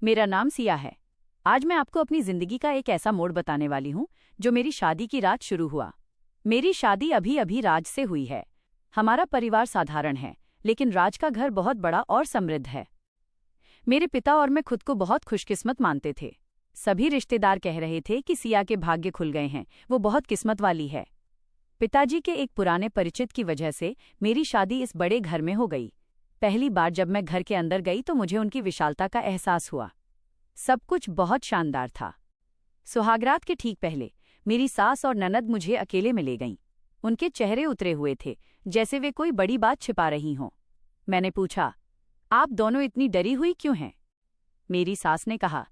मेरा नाम सिया है। आज मैं आपको अपनी जिंदगी का एक ऐसा मोड़ बताने वाली हूँ जो मेरी शादी की रात शुरू हुआ। मेरी शादी अभी अभी राज से हुई है। हमारा परिवार साधारण है, लेकिन राज का घर बहुत बड़ा और समृद्ध है। मेरे पिता और मैं खुद को बहुत खुशकिस्मत मानते थे। सभी रिश्तेदार कह रहे थे कि सिया के भाग्य खुल गए हैं, वो बहुत किस्मत वाली है। पिताजी के एक पुराने परिचित की वजह से मेरी शादी इस बड़े घर में हो गई। पहली बार जब मैं घर के अंदर गई तो मुझे उनकी विशालता का एहसास हुआ। सब कुछ बहुत शानदार था। सुहागरात के ठीक पहले मेरी सास और ननद मुझे अकेले में ले गईं। उनके चेहरे उतरे हुए थे, जैसे वे कोई बड़ी बात छिपा रही हों। मैंने पूछा, आप दोनों इतनी डरी हुई क्यों हैं? मेरी सास ने कहा,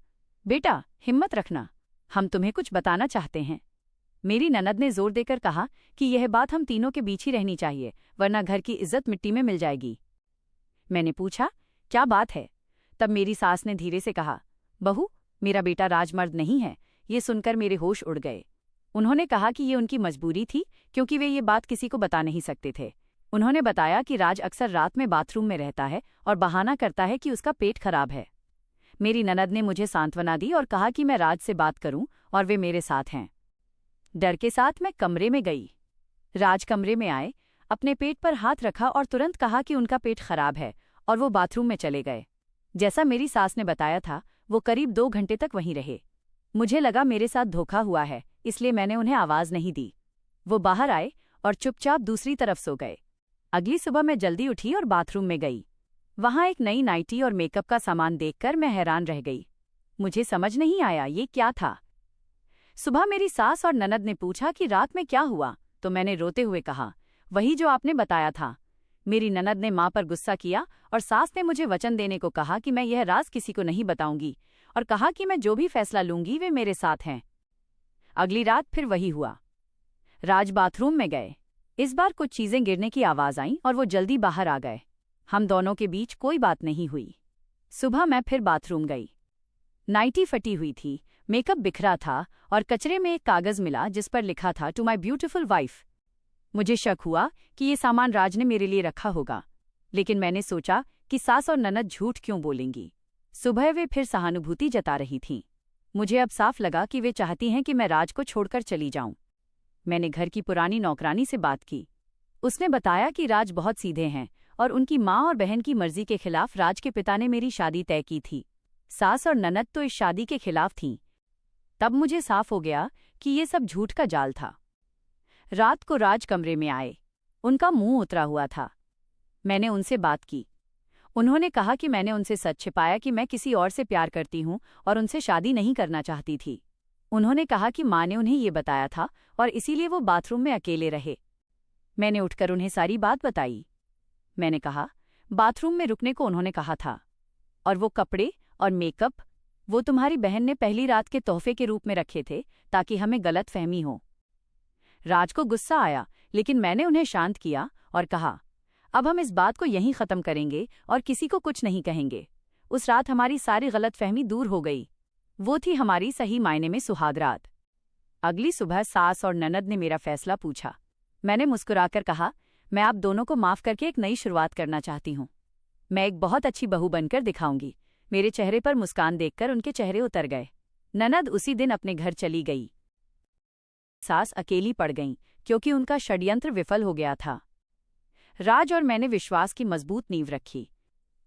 बेटा हिम्मत रखना, हम तुम्हें कुछ बताना चाहते हैं। मेरी ननद ने जोर देकर कहा कि यह बात हम तीनों के बीच ही रहनी चाहिए, वरना घर की इज्जत मिट्टी में मिल जाएगी। मैंने पूछा, क्या बात है? तब मेरी सास ने धीरे से कहा, बहू, मेरा बेटा राजमर्द नहीं है। ये सुनकर मेरे होश उड़ गए। उन्होंने कहा कि ये उनकी मजबूरी थी, क्योंकि वे ये बात किसी को बता नहीं सकते थे। उन्होंने बताया कि राज अक्सर रात में बाथरूम में रहता है और बहाना करता है कि उसका पेट खराब है। मेरी ननद ने मुझे सांत्वना दी और कहा कि मैं राज से बात करूं और वे मेरे साथ हैं। डर के साथ मैं कमरे में गई। राज कमरे में आए, अपने पेट पर हाथ रखा और तुरंत कहा कि उनका पेट खराब है, और वो बाथरूम में चले गए। जैसा मेरी सास ने बताया था, वो करीब 2 घंटे तक वहीं रहे। मुझे लगा मेरे साथ धोखा हुआ है, इसलिए मैंने उन्हें आवाज नहीं दी। वो बाहर आए और चुपचाप दूसरी तरफ सो गए। अगली सुबह मैं जल्दी उठी और बाथरूम में गई। वहां एक नई नाइटी और मेकअप का सामान देखकर मैं हैरान रह गई। मुझे समझ नहीं आया ये क्या था। सुबह मेरी सास और ननद ने पूछा कि रात में क्या हुआ, तो मैंने रोते हुए कहा, वही जो आपने बताया था। मेरी ननद ने मां पर गुस्सा किया और सास ने मुझे वचन देने को कहा कि मैं यह राज किसी को नहीं बताऊंगी, और कहा कि मैं जो भी फैसला लूंगी वे मेरे साथ हैं। अगली रात फिर वही हुआ। राज बाथरूम में गए। इस बार कुछ चीजें गिरने की आवाज आई और वो जल्दी बाहर आ गए। हम दोनों के बीच कोई बात नहीं हुई। सुबह मैं फिर बाथरूम गई। नाइटी फटी हुई थी, मेकअप बिखरा था और कचरे में एक कागज मिला जिस पर लिखा था, टू माई ब्यूटिफुल वाइफ। मुझे शक हुआ कि ये सामान राज ने मेरे लिए रखा होगा, लेकिन मैंने सोचा कि सास और ननद झूठ क्यों बोलेंगी। सुबह वे फिर सहानुभूति जता रही थीं। मुझे अब साफ लगा कि वे चाहती हैं कि मैं राज को छोड़कर चली जाऊं। मैंने घर की पुरानी नौकरानी से बात की। उसने बताया कि राज बहुत सीधे हैं और उनकी माँ और बहन की मर्जी के खिलाफ राज के पिता ने मेरी शादी तय की थी। सास और ननद तो इस शादी के खिलाफ थीं। तब मुझे साफ हो गया कि ये सब झूठ का जाल था। रात को राज कमरे में आए। उनका मुंह उतरा हुआ था। मैंने उनसे बात की। उन्होंने कहा कि मैंने उनसे सच छिपाया कि मैं किसी और से प्यार करती हूं और उनसे शादी नहीं करना चाहती थी। उन्होंने कहा कि माँ ने उन्हें ये बताया था और इसीलिए वो बाथरूम में अकेले रहे। मैंने उठकर उन्हें सारी बात बताई। मैंने कहा, बाथरूम में रुकने को उन्होंने कहा था, और वो कपड़े और मेकअप वो तुम्हारी बहन ने पहली रात के तोहफे के रूप में रखे थे ताकि हमें गलत फहमी हो। राज को गुस्सा आया, लेकिन मैंने उन्हें शांत किया और कहा, अब हम इस बात को यहीं खत्म करेंगे और किसी को कुछ नहीं कहेंगे। उस रात हमारी सारी गलतफहमी दूर हो गई। वो थी हमारी सही मायने में सुहागरात। अगली सुबह सास और ननद ने मेरा फैसला पूछा। मैंने मुस्कुराकर कहा, मैं आप दोनों को माफ करके एक नई शुरुआत करना चाहती हूँ। मैं एक बहुत अच्छी बहू बनकर दिखाऊंगी। मेरे चेहरे पर मुस्कान देखकर उनके चेहरे उतर गए। ननद उसी दिन अपने घर चली गई। सास अकेली पड़ गईं, क्योंकि उनका षड्यंत्र विफल हो गया था। राज और मैंने विश्वास की मजबूत नींव रखी।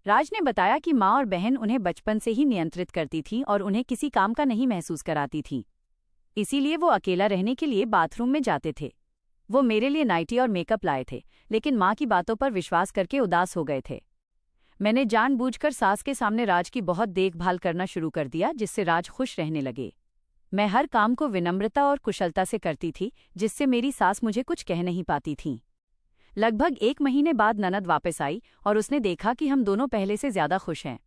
राज ने बताया कि माँ और बहन उन्हें बचपन से ही नियंत्रित करती थीं और उन्हें किसी काम का नहीं महसूस कराती थीं। इसीलिए वो अकेला रहने के लिए बाथरूम में जाते थे। वो मेरे लिए नाइटी और मेकअप लाए थे, लेकिन माँ की बातों पर विश्वास करके उदास हो गए थे। मैंने जानबूझकर सास के सामने राज की बहुत देखभाल करना शुरू कर दिया, जिससे राज खुश रहने लगे। मैं हर काम को विनम्रता और कुशलता से करती थी, जिससे मेरी सास मुझे कुछ कह नहीं पाती थीं। लगभग 1 महीने बाद ननद वापस आई और उसने देखा कि हम दोनों पहले से ज्यादा खुश हैं।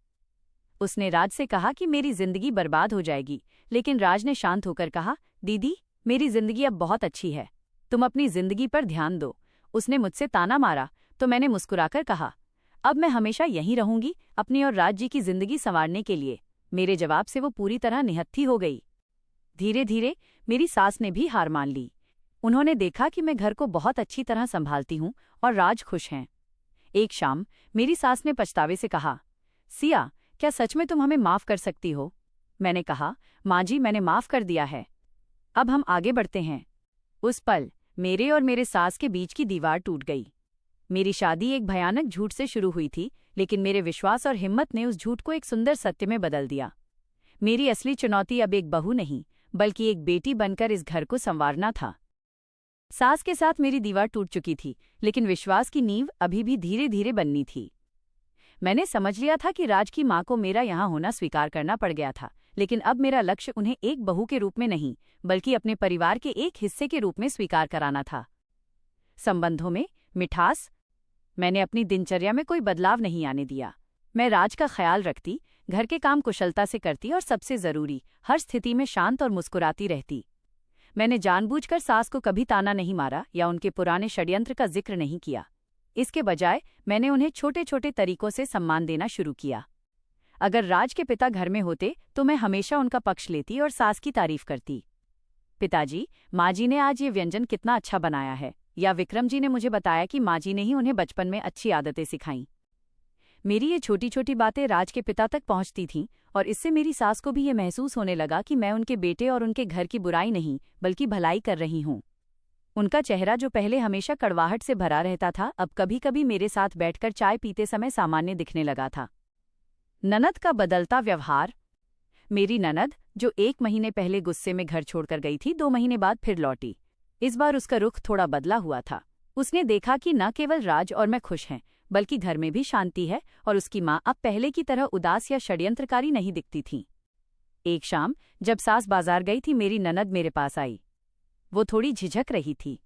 उसने राज से कहा कि मेरी जिंदगी बर्बाद हो जाएगी, लेकिन राज ने शांत होकर कहा, दीदी, मेरी जिंदगी अब बहुत अच्छी है, तुम अपनी जिंदगी पर ध्यान दो। उसने मुझसे ताना मारा तो मैंने मुस्कुराकर कहा, अब मैं हमेशा यहीं रहूंगी, अपनी और राज जी की जिंदगी संवारने के लिए। मेरे जवाब से वो पूरी तरह निहत्थी हो गई। धीरे धीरे मेरी सास ने भी हार मान ली। उन्होंने देखा कि मैं घर को बहुत अच्छी तरह संभालती हूँ और राज खुश हैं। एक शाम मेरी सास ने पछतावे से कहा, सिया, क्या सच में तुम हमें माफ कर सकती हो? मैंने कहा, माँ जी, मैंने माफ कर दिया है। अब हम आगे बढ़ते हैं। उस पल मेरे और मेरे सास के बीच की दीवार टूट गई। मेरी शादी एक भयानक झूठ से शुरू हुई थी, लेकिन मेरे विश्वास और हिम्मत ने उस झूठ को एक सुंदर सत्य में बदल दिया। मेरी असली चुनौती अब एक बहू नहीं, बल्कि एक बेटी बनकर इस घर को संवारना था। सास के साथ मेरी दीवार टूट चुकी थी, लेकिन विश्वास की नींव अभी भी धीरे धीरे बननी थी। मैंने समझ लिया था कि राज की माँ को मेरा यहाँ होना स्वीकार करना पड़ गया था, लेकिन अब मेरा लक्ष्य उन्हें एक बहू के रूप में नहीं, बल्कि अपने परिवार के एक हिस्से के रूप में स्वीकार कराना था। संबंधों में मिठास। मैंने अपनी दिनचर्या में कोई बदलाव नहीं आने दिया। मैं राज का ख्याल रखती, घर के काम कुशलता से करती और सबसे जरूरी, हर स्थिति में शांत और मुस्कुराती रहती। मैंने जानबूझकर सास को कभी ताना नहीं मारा या उनके पुराने षड्यंत्र का जिक्र नहीं किया। इसके बजाय मैंने उन्हें छोटे छोटे तरीकों से सम्मान देना शुरू किया। अगर राज के पिता घर में होते तो मैं हमेशा उनका पक्ष लेती और सास की तारीफ करती। पिताजी, माँ जी ने आज ये व्यंजन कितना अच्छा बनाया है। या विक्रम जी ने मुझे बताया कि माँ जी ने ही उन्हें बचपन में अच्छी आदतें सिखाईं। मेरी ये छोटी छोटी बातें राज के पिता तक पहुंचती थीं, और इससे मेरी सास को भी ये महसूस होने लगा कि मैं उनके बेटे और उनके घर की बुराई नहीं, बल्कि भलाई कर रही हूँ। उनका चेहरा, जो पहले हमेशा कड़वाहट से भरा रहता था, अब कभी कभी मेरे साथ बैठकर चाय पीते समय सामान्य दिखने लगा था। ननद का बदलता व्यवहार। मेरी ननद, जो 1 महीने पहले गुस्से में घर छोड़कर गई थी, 2 महीने बाद फिर लौटी। इस बार उसका रुख थोड़ा बदला हुआ था। उसने देखा कि न केवल राज और मैं खुश हैं, बल्कि घर में भी शांति है, और उसकी माँ अब पहले की तरह उदास या षड्यंत्रकारी नहीं दिखती थी। एक शाम जब सास बाजार गई थी, मेरी ननद मेरे पास आई। वो थोड़ी झिझक रही थी।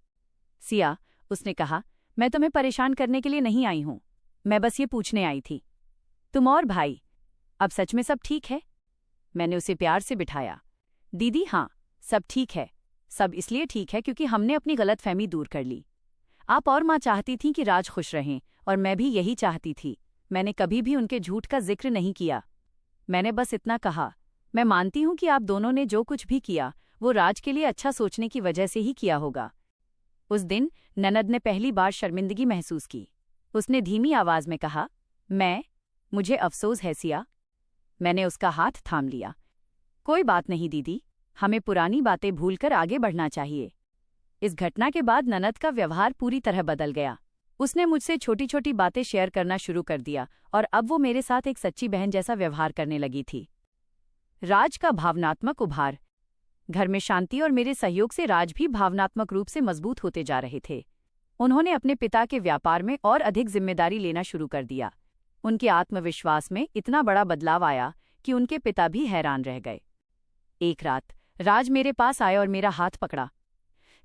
सिया, उसने कहा, मैं तुम्हें परेशान करने के लिए नहीं आई हूं। मैं बस ये पूछने आई थी, तुम और भाई अब सच में सब ठीक है? मैंने उसे प्यार से बिठाया। दीदी, हाँ, सब ठीक है। सब इसलिए ठीक है क्योंकि हमने अपनी गलतफहमी दूर कर ली। आप और माँ चाहती थीं कि राज खुश रहें, और मैं भी यही चाहती थी। मैंने कभी भी उनके झूठ का जिक्र नहीं किया। मैंने बस इतना कहा, मैं मानती हूं कि आप दोनों ने जो कुछ भी किया वो राज के लिए अच्छा सोचने की वजह से ही किया होगा। उस दिन ननद ने पहली बार शर्मिंदगी महसूस की। उसने धीमी आवाज में कहा, मुझे अफसोस है सिया। मैंने उसका हाथ थाम लिया। कोई बात नहीं दीदी, हमें पुरानी बातें भूलकर आगे बढ़ना चाहिए। इस घटना के बाद ननद का व्यवहार पूरी तरह बदल गया। उसने मुझसे छोटी छोटी बातें शेयर करना शुरू कर दिया, और अब वो मेरे साथ एक सच्ची बहन जैसा व्यवहार करने लगी थी। राज का भावनात्मक उभार। घर में शांति और मेरे सहयोग से राज भी भावनात्मक रूप से मजबूत होते जा रहे थे। उन्होंने अपने पिता के व्यापार में और अधिक जिम्मेदारी लेना शुरू कर दिया। उनके आत्मविश्वास में इतना बड़ा बदलाव आया कि उनके पिता भी हैरान रह गए। एक रात राज मेरे पास आए और मेरा हाथ पकड़ा।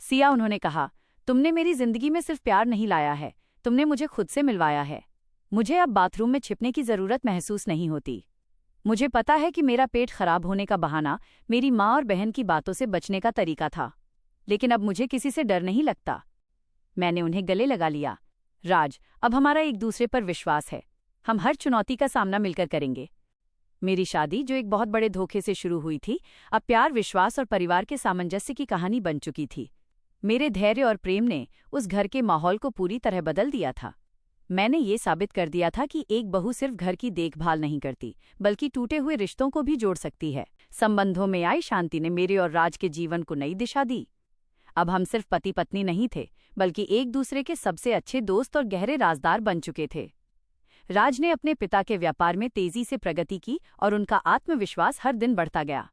सिया, उन्होंने कहा, तुमने मेरी जिंदगी में सिर्फ प्यार नहीं लाया है, तुमने मुझे खुद से मिलवाया है। मुझे अब बाथरूम में छिपने की जरूरत महसूस नहीं होती। मुझे पता है कि मेरा पेट खराब होने का बहाना मेरी माँ और बहन की बातों से बचने का तरीका था, लेकिन अब मुझे किसी से डर नहीं लगता। मैंने उन्हें गले लगा लिया। राज, अब हमारा एक दूसरे पर विश्वास है। हम हर चुनौती का सामना मिलकर करेंगे। मेरी शादी, जो एक बहुत बड़े धोखे से शुरू हुई थी, अब प्यार, विश्वास और परिवार के सामंजस्य की कहानी बन चुकी थी। मेरे धैर्य और प्रेम ने उस घर के माहौल को पूरी तरह बदल दिया था। मैंने ये साबित कर दिया था कि एक बहू सिर्फ घर की देखभाल नहीं करती, बल्कि टूटे हुए रिश्तों को भी जोड़ सकती है। संबंधों में आई शांति ने मेरे और राज के जीवन को नई दिशा दी। अब हम सिर्फ पति पत्नी नहीं थे, बल्कि एक दूसरे के सबसे अच्छे दोस्त और गहरे राजदार बन चुके थे। राज ने अपने पिता के व्यापार में तेजी से प्रगति की, और उनका आत्मविश्वास हर दिन बढ़ता गया।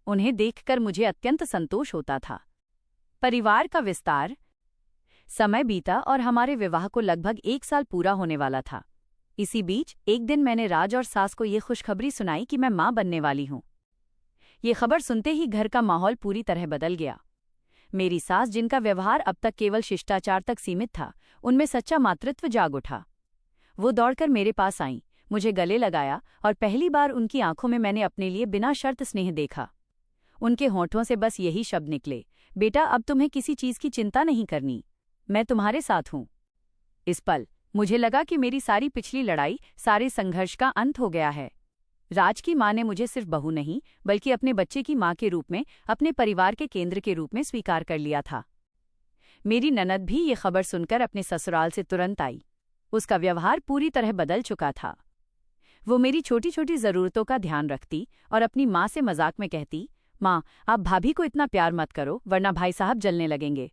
उन्हें देखकर मुझे अत्यंत संतोष होता था। परिवार का विस्तार। समय बीता और हमारे विवाह को लगभग 1 साल पूरा होने वाला था। इसी बीच एक दिन मैंने राज और सास को ये खुशखबरी सुनाई कि मैं मां बनने वाली हूं। ये खबर सुनते ही घर का माहौल पूरी तरह बदल गया। मेरी सास, जिनका व्यवहार अब तक केवल शिष्टाचार तक सीमित था, उनमें सच्चा मातृत्व जाग उठा। वो दौड़कर मेरे पास आईं, मुझे गले लगाया, और पहली बार उनकी आंखों में मैंने अपने लिए बिना शर्त स्नेह देखा। उनके होठों से बस यही शब्द निकले, बेटा, अब तुम्हें किसी चीज की चिंता नहीं करनी, मैं तुम्हारे साथ हूं। इस पल मुझे लगा कि मेरी सारी पिछली लड़ाई, सारे संघर्ष का अंत हो गया है। राज की माँ ने मुझे सिर्फ बहू नहीं, बल्कि अपने बच्चे की माँ के रूप में, अपने परिवार के केंद्र के रूप में स्वीकार कर लिया था। मेरी ननद भी ये खबर सुनकर अपने ससुराल से तुरंत आई। उसका व्यवहार पूरी तरह बदल चुका था। वो मेरी छोटी छोटी ज़रूरतों का ध्यान रखती और अपनी माँ से मजाक में कहती, माँ, आप भाभी को इतना प्यार मत करो वरना भाई साहब जलने लगेंगे।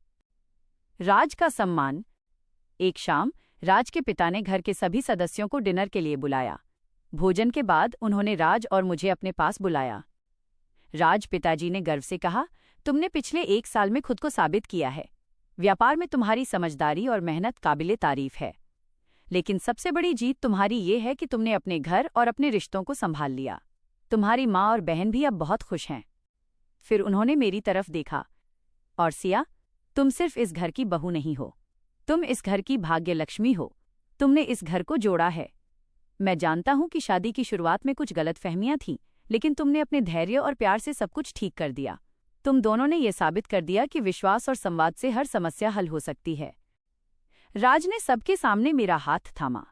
राज का सम्मान। एक शाम राज के पिता ने घर के सभी सदस्यों को डिनर के लिए बुलाया। भोजन के बाद उन्होंने राज और मुझे अपने पास बुलाया। राज पिताजी ने गर्व से कहा, तुमने पिछले 1 साल में खुद को साबित किया है। व्यापार में तुम्हारी समझदारी और मेहनत काबिले तारीफ है, लेकिन सबसे बड़ी जीत तुम्हारी ये है कि तुमने अपने घर और अपने रिश्तों को संभाल लिया। तुम्हारी माँ और बहन भी अब बहुत खुश हैं। फिर उन्होंने मेरी तरफ देखा, और सिया, तुम सिर्फ इस घर की बहू नहीं हो, तुम इस घर की भाग्य लक्ष्मी हो। तुमने इस घर को जोड़ा है। मैं जानता हूं कि शादी की शुरुआत में कुछ गलतफहमियां थीं, लेकिन तुमने अपने धैर्य और प्यार से सब कुछ ठीक कर दिया। तुम दोनों ने ये साबित कर दिया कि विश्वास और संवाद से हर समस्या हल हो सकती है। राज ने सबके सामने मेरा हाथ थामा।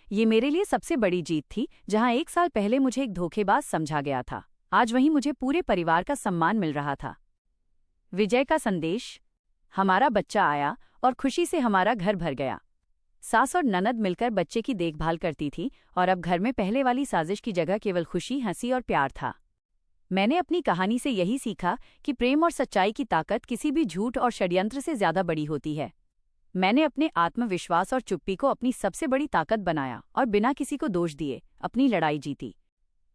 ये मेरे लिए सबसे बड़ी जीत थी। जहां 1 साल पहले मुझे एक धोखेबाज समझा गया था, आज वहीं मुझे पूरे परिवार का सम्मान मिल रहा था। विजय का संदेश। हमारा बच्चा आया और खुशी से हमारा घर भर गया। सास और ननद मिलकर बच्चे की देखभाल करती थी और अब घर में पहले वाली साजिश की जगह केवल खुशी, हंसी और प्यार था। मैंने अपनी कहानी से यही सीखा कि प्रेम और सच्चाई की ताकत किसी भी झूठ और षड्यंत्र से ज्यादा बड़ी होती है। मैंने अपने आत्मविश्वास और चुप्पी को अपनी सबसे बड़ी ताकत बनाया और बिना किसी को दोष दिए अपनी लड़ाई जीती।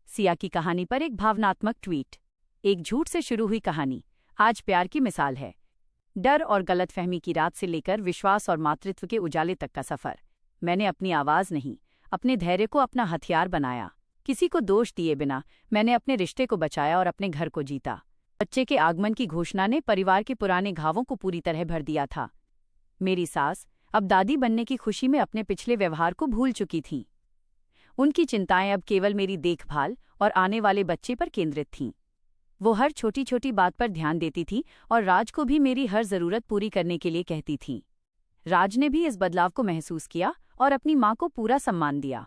सिया की कहानी पर एक भावनात्मक ट्वीट। एक झूठ से शुरू हुई कहानी आज प्यार की मिसाल है। डर और गलतफहमी की रात से लेकर विश्वास और मातृत्व के उजाले तक का सफर। मैंने अपनी आवाज नहीं, अपने धैर्य को अपना हथियार बनाया। किसी को दोष दिए बिना मैंने अपने रिश्ते को बचाया और अपने घर को जीता। बच्चे के आगमन की घोषणा ने परिवार के पुराने घावों को पूरी तरह भर दिया था। मेरी सास अब दादी बनने की खुशी में अपने पिछले व्यवहार को भूल चुकी थीं। उनकी चिंताएं अब केवल मेरी देखभाल और आने वाले बच्चे पर केंद्रित थीं। वो हर छोटी छोटी बात पर ध्यान देती थी और राज को भी मेरी हर जरूरत पूरी करने के लिए कहती थीं। राज ने भी इस बदलाव को महसूस किया और अपनी माँ को पूरा सम्मान दिया।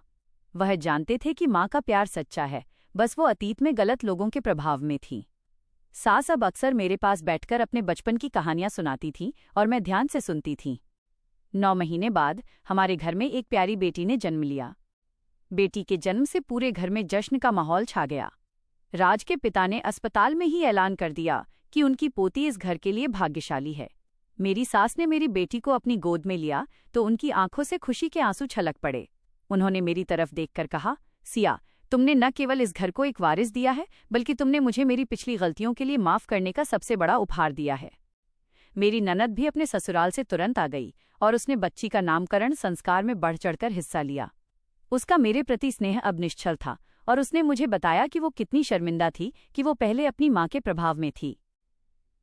वह जानते थे कि माँ का प्यार सच्चा है, बस वो अतीत में गलत लोगों के प्रभाव में थी। सास अब अक्सर मेरे पास बैठकर अपने बचपन की कहानियां सुनाती थी और मैं ध्यान से सुनती थी। 9 महीने बाद हमारे घर में एक प्यारी बेटी ने जन्म लिया। बेटी के जन्म से पूरे घर में जश्न का माहौल छा गया। राज के पिता ने अस्पताल में ही ऐलान कर दिया कि उनकी पोती इस घर के लिए भाग्यशाली है। मेरी सास ने मेरी बेटी को अपनी गोद में लिया तो उनकी आंखों से खुशी के आंसू छलक पड़े। उन्होंने मेरी तरफ देखकर कहा, सिया, तुमने न केवल इस घर को एक वारिस दिया है, बल्कि तुमने मुझे मेरी पिछली गलतियों के लिए माफ करने का सबसे बड़ा उपहार दिया है। मेरी ननद भी अपने ससुराल से तुरंत आ गई और उसने बच्ची का नामकरण संस्कार में बढ़ चढ़कर हिस्सा लिया। उसका मेरे प्रति स्नेह अब निश्चल था और उसने मुझे बताया कि वो कितनी शर्मिंदा थी कि वो पहले अपनी माँ के प्रभाव में थी।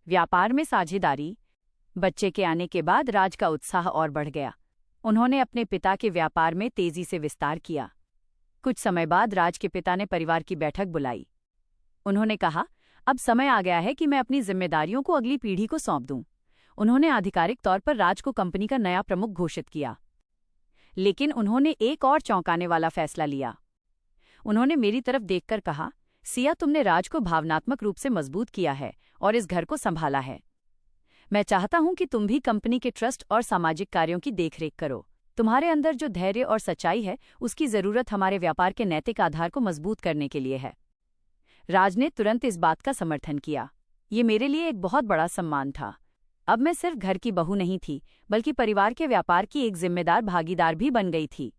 व्यापार में साझेदारी। बच्चे के आने के बाद राज का उत्साह और बढ़ गया। उन्होंने अपने पिता के व्यापार में तेजी से विस्तार किया। कुछ समय बाद राज के पिता ने परिवार की बैठक बुलाई। उन्होंने कहा, अब समय आ गया है कि मैं अपनी जिम्मेदारियों को अगली पीढ़ी को सौंप दूं। उन्होंने आधिकारिक तौर पर राज को कंपनी का नया प्रमुख घोषित किया। लेकिन उन्होंने एक और चौंकाने वाला फैसला लिया। उन्होंने मेरी तरफ देखकर कहा, सिया, तुमने राज को भावनात्मक रूप से मजबूत किया है और इस घर को संभाला है। मैं चाहता हूं कि तुम भी कंपनी के ट्रस्ट और सामाजिक कार्यों की देखरेख करो। तुम्हारे अंदर जो धैर्य और सच्चाई है, उसकी जरूरत हमारे व्यापार के नैतिक आधार को मजबूत करने के लिए है। राज ने तुरंत इस बात का समर्थन किया। ये मेरे लिए एक बहुत बड़ा सम्मान था। अब मैं सिर्फ घर की बहू नहीं थी, बल्कि परिवार के व्यापार की एक जिम्मेदार भागीदार भी बन गई थी।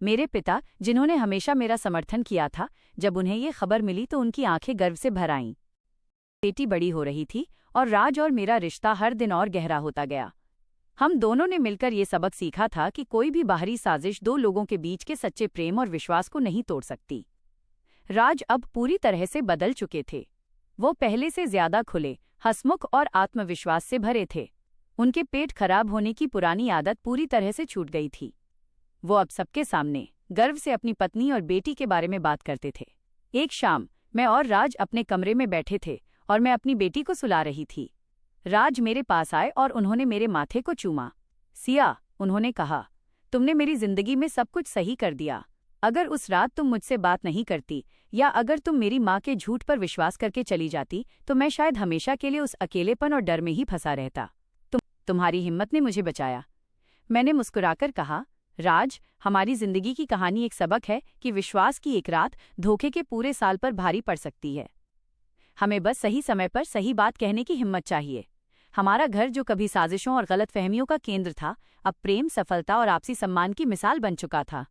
मेरे पिता, जिन्होंने हमेशा मेरा समर्थन किया था, जब उन्हें ये खबर मिली तो उनकी आंखें गर्व से भर आईं। बेटी बड़ी हो रही थी और राज और मेरा रिश्ता हर दिन और गहरा होता गया। हम दोनों ने मिलकर ये सबक सीखा था कि कोई भी बाहरी साजिश दो लोगों के बीच के सच्चे प्रेम और विश्वास को नहीं तोड़ सकती। राज अब पूरी तरह से बदल चुके थे। वो पहले से ज्यादा खुले, हंसमुख और आत्मविश्वास से भरे थे। उनके पेट खराब होने की पुरानी आदत पूरी तरह से छूट गई थी। वो अब सबके सामने गर्व से अपनी पत्नी और बेटी के बारे में बात करते थे। एक शाम मैं और राज अपने कमरे में बैठे थे और मैं अपनी बेटी को सुला रही थी। राज मेरे पास आए और उन्होंने मेरे माथे को चूमा। सिया, उन्होंने कहा, तुमने मेरी जिंदगी में सब कुछ सही कर दिया। अगर उस रात तुम मुझसे बात नहीं करती या अगर तुम मेरी माँ के झूठ पर विश्वास करके चली जाती तो मैं शायद हमेशा के लिए उस अकेलेपन और डर में ही फंसा रहता। तुम्हारी हिम्मत ने मुझे बचाया। मैंने मुस्कुराकर कहा, राज, हमारी जिंदगी की कहानी एक सबक है कि विश्वास की एक रात धोखे के पूरे साल पर भारी पड़ सकती है। हमें बस सही समय पर सही बात कहने की हिम्मत चाहिए। हमारा घर जो कभी साजिशों और गलतफहमियों का केंद्र था, अब प्रेम, सफलता और आपसी सम्मान की मिसाल बन चुका था।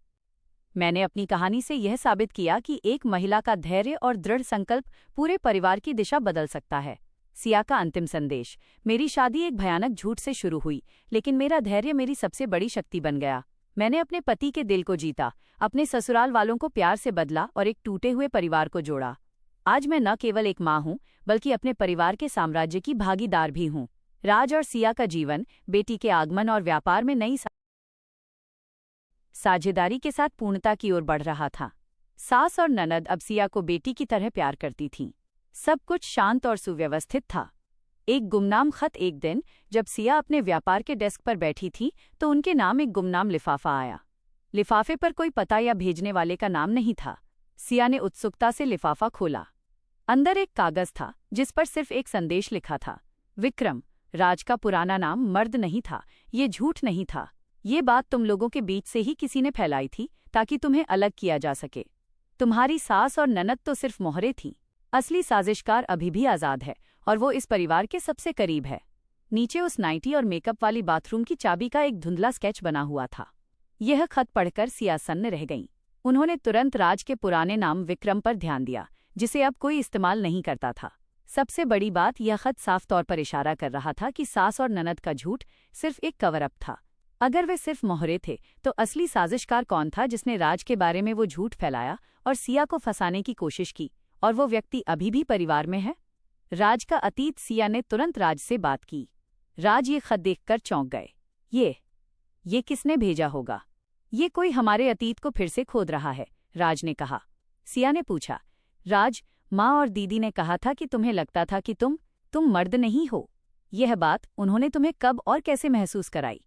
मैंने अपनी कहानी से यह साबित किया कि एक महिला का धैर्य और दृढ़ संकल्प पूरे परिवार की दिशा बदल सकता है। सिया का अंतिम संदेश। मेरी शादी एक भयानक झूठ से शुरू हुई, लेकिन मेरा धैर्य मेरी सबसे बड़ी शक्ति बन गया। मैंने अपने पति के दिल को जीता, अपने ससुराल वालों को प्यार से बदला और एक टूटे हुए परिवार को जोड़ा। आज मैं न केवल एक माँ हूँ, बल्कि अपने परिवार के साम्राज्य की भागीदार भी हूँ। राज और सिया का जीवन बेटी के आगमन और व्यापार में नई साझेदारी के साथ पूर्णता की ओर बढ़ रहा था। सास और ननद अब सिया को बेटी की तरह प्यार करती थीं। सब कुछ शांत और सुव्यवस्थित था। एक गुमनाम खत। एक दिन जब सिया अपने व्यापार के डेस्क पर बैठी थी, तो उनके नाम एक गुमनाम लिफाफा आया। लिफाफे पर कोई पता या भेजने वाले का नाम नहीं था। सिया ने उत्सुकता से लिफाफा खोला। अंदर एक कागज था जिस पर सिर्फ एक संदेश लिखा था, विक्रम। राज का पुराना नाम मर्द नहीं था, ये झूठ नहीं था। ये बात तुम लोगों के बीच से ही किसी ने फैलाई थी ताकि तुम्हें अलग किया जा सके। तुम्हारी सास और ननद तो सिर्फ मोहरे थीं। असली साजिशकार अभी भी आजाद है और वो इस परिवार के सबसे करीब है। नीचे उस नाइटी और मेकअप वाली बाथरूम की चाबी का एक धुंधला स्केच बना हुआ था। यह खत पढ़कर सिया सन्न रह गईं। उन्होंने तुरंत राज के पुराने नाम विक्रम पर ध्यान दिया, जिसे अब कोई इस्तेमाल नहीं करता था। सबसे बड़ी बात, यह खत साफ तौर पर इशारा कर रहा था कि सास और ननद का झूठ सिर्फ एक कवर अप था। अगर वे सिर्फ मोहरे थे, तो असली साजिशकार कौन था जिसने राज के बारे में वो झूठ फैलाया और सिया को फंसाने की कोशिश की? और वो व्यक्ति अभी भी परिवार में है। राज का अतीत। सिया ने तुरंत राज से बात की। राज ये खत देखकर चौंक गए। ये किसने भेजा होगा? ये कोई हमारे अतीत को फिर से खोद रहा है, राज ने कहा। सिया ने पूछा, राज, माँ और दीदी ने कहा था कि तुम्हें लगता था कि तुम मर्द नहीं हो। यह बात उन्होंने तुम्हें कब और कैसे महसूस कराई?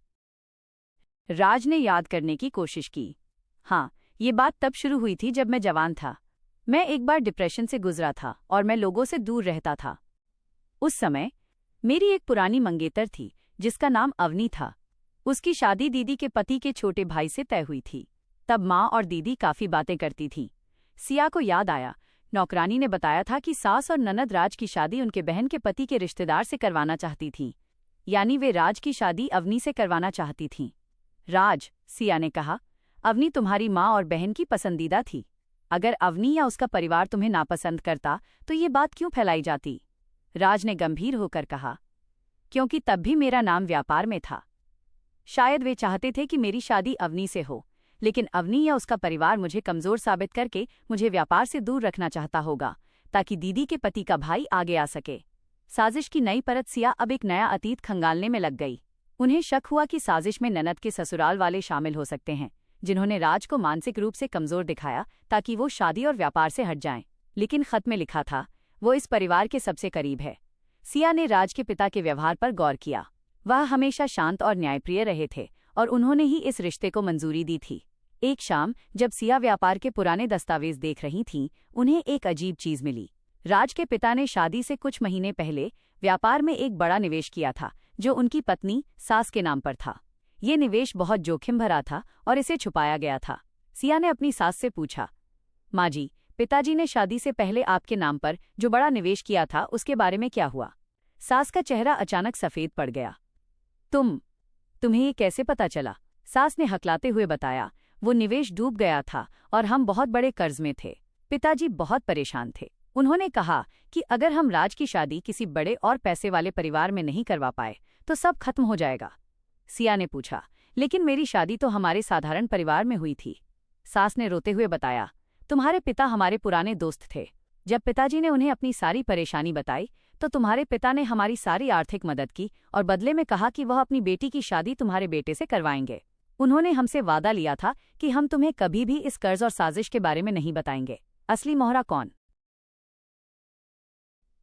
राज ने याद करने की कोशिश की। हाँ, ये बात तब शुरू हुई थी जब मैं जवान था। मैं एक बार डिप्रेशन से गुजरा था और मैं लोगों से दूर रहता था। उस समय मेरी एक पुरानी मंगेतर थी जिसका नाम अवनी था। उसकी शादी दीदी के पति के छोटे भाई से तय हुई थी। तब माँ और दीदी काफी बातें करती थीं। सिया को याद आया, नौकरानी ने बताया था कि सास और ननद राज की शादी उनके बहन के पति के रिश्तेदार से करवाना चाहती थीं। यानी वे राज की शादी अवनी से करवाना चाहती थीं। राज, सिया ने कहा, अवनी तुम्हारी माँ और बहन की पसंदीदा थी। अगर अवनी या उसका परिवार तुम्हें नापसंद करता तो ये बात क्यों फैलाई जाती? राज ने गंभीर होकर कहा, क्योंकि तब भी मेरा नाम व्यापार में था। शायद वे चाहते थे कि मेरी शादी अवनी से हो, लेकिन अवनी या उसका परिवार मुझे कमजोर साबित करके मुझे व्यापार से दूर रखना चाहता होगा, ताकि दीदी के पति का भाई आगे आ सके। साजिश की नई परत। सिया अब एक नया अतीत खंगालने में लग गई। उन्हें शक हुआ कि साजिश में ननद के ससुराल वाले शामिल हो सकते हैं, जिन्होंने राज को मानसिक रूप से कमजोर दिखाया ताकि वो शादी और व्यापार से हट जाएं। लेकिन खत में लिखा था, वो इस परिवार के सबसे करीब है। सिया ने राज के पिता के व्यवहार पर गौर किया। वह हमेशा शांत और न्यायप्रिय रहे थे और उन्होंने ही इस रिश्ते को मंजूरी दी थी। एक शाम जब सिया व्यापार के पुराने दस्तावेज देख रही थीं, उन्हें एक अजीब चीज मिली। राज के पिता ने शादी से कुछ महीने पहले व्यापार में एक बड़ा निवेश किया था, जो उनकी पत्नी सास के नाम पर था। ये निवेश बहुत जोखिम भरा था और इसे छुपाया गया था। सिया ने अपनी सास से पूछा, माँ जी, पिताजी ने शादी से पहले आपके नाम पर जो बड़ा निवेश किया था, उसके बारे में क्या हुआ? सास का चेहरा अचानक सफेद पड़ गया। तुम्हें ये कैसे पता चला? सास ने हकलाते हुए बताया, वो निवेश डूब गया था और हम बहुत बड़े कर्ज में थे। पिताजी बहुत परेशान थे। उन्होंने कहा कि अगर हम राज की शादी किसी बड़े और पैसे वाले परिवार में नहीं करवा पाए तो सब खत्म हो जाएगा। सिया ने पूछा, लेकिन मेरी शादी तो हमारे साधारण परिवार में हुई थी। सास ने रोते हुए बताया, तुम्हारे पिता हमारे पुराने दोस्त थे। जब पिताजी ने उन्हें अपनी सारी परेशानी बताई तो तुम्हारे पिता ने हमारी सारी आर्थिक मदद की और बदले में कहा कि वह अपनी बेटी की शादी तुम्हारे बेटे से करवाएंगे। उन्होंने हमसे वादा लिया था कि हम तुम्हें कभी भी इस कर्ज और साजिश के बारे में नहीं बताएंगे। असली मोहरा कौन?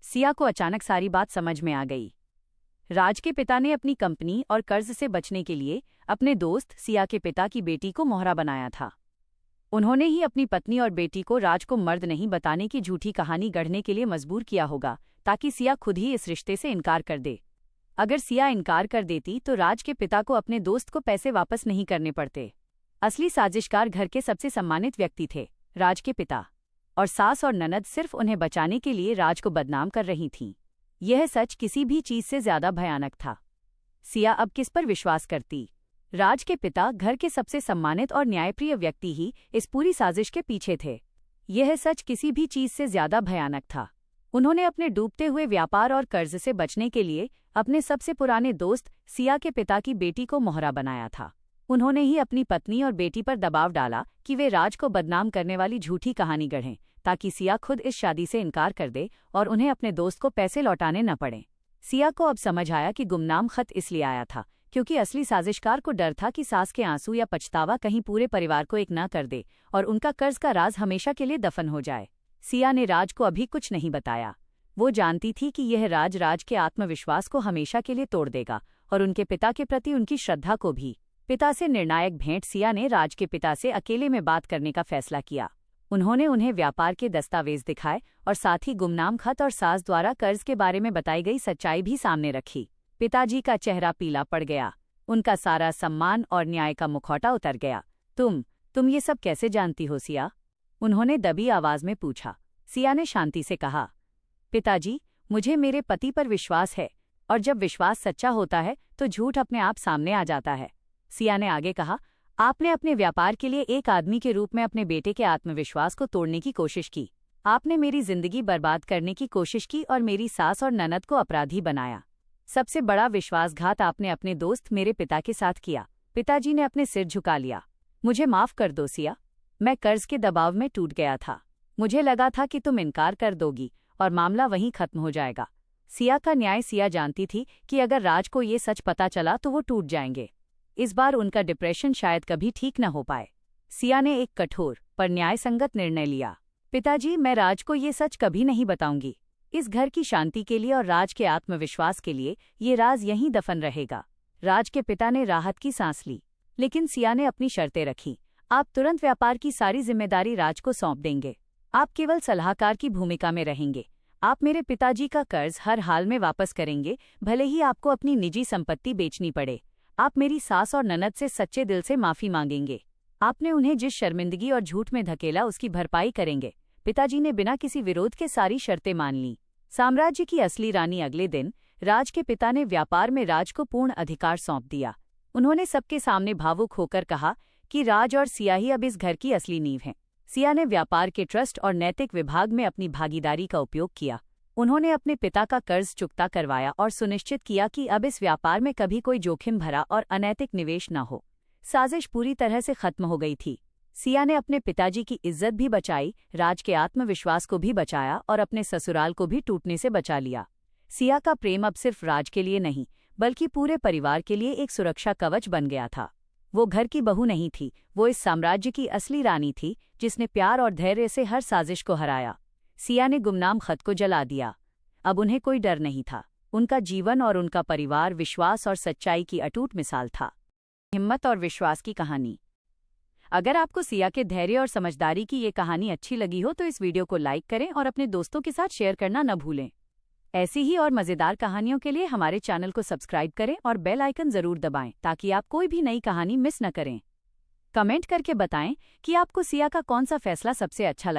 सिया को अचानक सारी बात समझ में आ गई। राज के पिता ने अपनी कंपनी और कर्ज से बचने के लिए अपने दोस्त सिया के पिता की बेटी को मोहरा बनाया था। उन्होंने ही अपनी पत्नी और बेटी को राज को मर्द नहीं बताने की झूठी कहानी गढ़ने के लिए मजबूर किया होगा, ताकि सिया खुद ही इस रिश्ते से इनकार कर दे। अगर सिया इनकार कर देती तो राज के पिता को अपने दोस्त को पैसे वापस नहीं करने पड़ते। असली साजिशकार घर के सबसे सम्मानित व्यक्ति थे, राज के पिता। और सास और ननद सिर्फ उन्हें बचाने के लिए राज को बदनाम कर रही थीं। यह सच किसी भी चीज से ज्यादा भयानक था। सिया अब किस पर विश्वास करती? राज के पिता, घर के सबसे सम्मानित और न्यायप्रिय व्यक्ति, ही इस पूरी साजिश के पीछे थे। यह सच किसी भी चीज से ज्यादा भयानक था। उन्होंने अपने डूबते हुए व्यापार और कर्ज से बचने के लिए अपने सबसे पुराने दोस्त सिया के पिता की बेटी को मोहरा बनाया था। उन्होंने ही अपनी पत्नी और बेटी पर दबाव डाला कि वे राज को बदनाम करने वाली झूठी कहानी गढ़ें, ताकि सिया खुद इस शादी से इनकार कर दे और उन्हें अपने दोस्त को पैसे लौटाने न पड़े। सिया को अब समझ आया कि गुमनाम खत इसलिए आया था क्योंकि असली साजिशकार को डर था कि सास के आंसू या पछतावा कहीं पूरे परिवार को एक न कर दे और उनका कर्ज का राज हमेशा के लिए दफन हो जाए। सिया ने राज को अभी कुछ नहीं बताया। वो जानती थी कि यह राज के आत्मविश्वास को हमेशा के लिए तोड़ देगा और उनके पिता के प्रति उनकी श्रद्धा को भी। पिता से निर्णायक भेंट। सिया ने राज के पिता से अकेले में बात करने का फैसला किया। उन्होंने उन्हें व्यापार के दस्तावेज दिखाए और साथ ही गुमनाम खत और सास द्वारा कर्ज के बारे में बताई गई सच्चाई भी सामने रखी। पिताजी का चेहरा पीला पड़ गया। उनका सारा सम्मान और न्याय का मुखौटा उतर गया। तुम ये सब कैसे जानती हो सिया? उन्होंने दबी आवाज में पूछा। सिया ने शांति से कहा, पिताजी, मुझे मेरे पति पर विश्वास है और जब विश्वास सच्चा होता है तो झूठ अपने आप सामने आ जाता है। सिया ने आगे कहा, आपने अपने व्यापार के लिए एक आदमी के रूप में अपने बेटे के आत्मविश्वास को तोड़ने की कोशिश की। आपने मेरी जिंदगी बर्बाद करने की कोशिश की और मेरी सास और ननद को अपराधी बनाया। सबसे बड़ा विश्वासघात आपने अपने दोस्त मेरे पिता के साथ किया। पिताजी ने अपने सिर झुका लिया। मुझे माफ कर दो सिया, मैं कर्ज के दबाव में टूट गया था। मुझे लगा था कि तुम इनकार कर दोगी और मामला वहीं खत्म हो जाएगा। सिया का न्याय। सिया जानती थी कि अगर राज को ये सच पता चला तो वो टूट जाएंगे। इस बार उनका डिप्रेशन शायद कभी ठीक न हो पाए। सिया ने एक कठोर पर न्यायसंगत निर्णय लिया। पिताजी, मैं राज को ये सच कभी नहीं बताऊंगी। इस घर की शांति के लिए और राज के आत्मविश्वास के लिए ये राज यहीं दफन रहेगा। राज के पिता ने राहत की सांस ली, लेकिन सिया ने अपनी शर्तें रखी। आप तुरंत व्यापार की सारी जिम्मेदारी राज को सौंप देंगे। आप केवल सलाहकार की भूमिका में रहेंगे। आप मेरे पिताजी का कर्ज हर हाल में वापस करेंगे, भले ही आपको अपनी निजी संपत्ति बेचनी पड़े। आप मेरी सास और ननद से सच्चे दिल से माफी मांगेंगे। आपने उन्हें जिस शर्मिंदगी और झूठ में धकेला उसकी भरपाई करेंगे। पिताजी ने बिना किसी विरोध के सारी शर्तें मान लीं। साम्राज्य की असली रानी। अगले दिन राज के पिता ने व्यापार में राज को पूर्ण अधिकार सौंप दिया। उन्होंने सबके सामने भावुक होकर कहा कि राज और सिया ही अब इस घर की असली नींव हैं। सिया ने व्यापार के ट्रस्ट और नैतिक विभाग में अपनी भागीदारी का उपयोग किया। उन्होंने अपने पिता का कर्ज चुकता करवाया और सुनिश्चित किया कि अब इस व्यापार में कभी कोई जोखिम भरा और अनैतिक निवेश न हो। साजिश पूरी तरह से खत्म हो गई थी। सिया ने अपने पिताजी की इज्जत भी बचाई, राज के आत्मविश्वास को भी बचाया और अपने ससुराल को भी टूटने से बचा लिया। सिया का प्रेम अब सिर्फ राज के लिए नहीं, बल्कि पूरे परिवार के लिए एक सुरक्षा कवच बन गया था। वो घर की बहू नहीं थी, वो इस साम्राज्य की असली रानी थी, जिसने प्यार और धैर्य से हर साजिश को हराया। सिया ने गुमनाम खत को जला दिया। अब उन्हें कोई डर नहीं था। उनका जीवन और उनका परिवार विश्वास और सच्चाई की अटूट मिसाल था। हिम्मत और विश्वास की कहानी। अगर आपको सिया के धैर्य और समझदारी की ये कहानी अच्छी लगी हो तो इस वीडियो को लाइक करें और अपने दोस्तों के साथ शेयर करना न भूलें। ऐसी ही और मज़ेदार कहानियों के लिए हमारे चैनल को सब्सक्राइब करें और बेल आइकन ज़रूर दबाएं ताकि आप कोई भी नई कहानी मिस न करें। कमेंट करके बताएं कि आपको सिया का कौन सा फैसला सबसे अच्छा लगा।